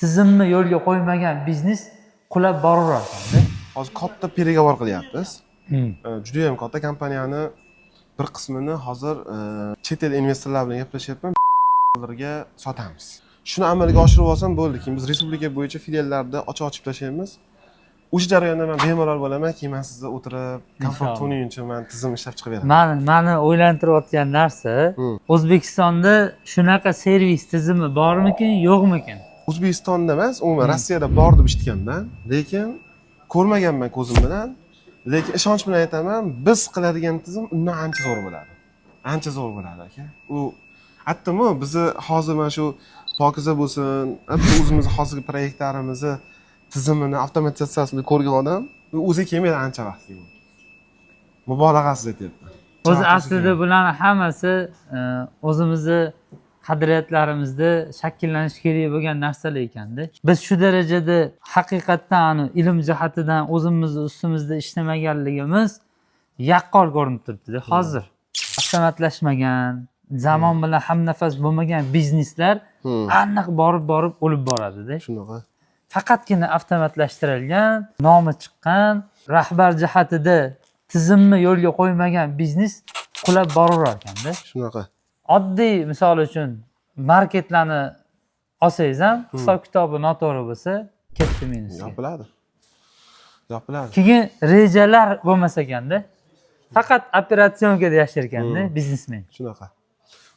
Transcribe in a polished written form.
tizimni yo'lga qo'ymagan biznes qulab boraveradi. Hozir katta переговор qilyapmiz. Juda ham katta kompaniyani bir qismini hozir chet el investorlar bilan gaplashyapman. $ga sotamiz. Shuni amalga oshirib olsam bo'ldi. Keyin biz respublika bo'yicha filiallarda ochib tashlaymiz. O'sha jarayonda men bemalol bo'laman, keyin men sizga o'tirib, komfort to'ningcha men tizim ishlab chiqib beraman. Mani o'ylantirayotgan narsa, O'zbekistonda shunaqa servis tizimi bormikin, yo'qmikin? O'zbekistonda emas, umuman Rossiyada bor deb eshitganman, lekin ko'rmaganman ko'zim bilan. Lekin ishonch bilan aytaman, biz qiladigan tizim undan ancha zo'r bo'ladi. Ancha zo'r bo'ladi aka. U hattomi bizni hozir mana shu pokiza bo'lsin, o'zimiz hozirgi proyektlarimizni tizimini avtomatizatsiyasini ko'rgan odam o'zi kelmaydi ancha vaqtga. Mubolag'asiz aytyapman. O'zi aslida bularning hammasi o'zimizni qadriyatlarimizda shakllanish kerak bo'lgan narsalar ekanda. Biz shu darajada haqiqatdan ilm jihatidan o'zimizni ustimizda ishlamaganligimiz yaqqol ko'rinib turibdi. Hozir avtomatlashmagan, zamon bilan hamnafas bo'lmagan bizneslar aniq borib o'lib boradi-da. Shunaqa. Faqatgina avtomatlashtirilgan, nomi chiqqan, rahbar jihatida tizimni yo'lga qo'ymagan biznes qulab boraverar ekanda. Shunaqa. Oddiy misol uchun marketlarni olsangiz ham hisob kitobi noto'g'ri bo'lsa, katta minus. Yopiladi. Yopiladi. Keyin rejalar bo'lmas ekanda. Faqat operatsiyonga yashar ekanda biznesmen. Shunaqa.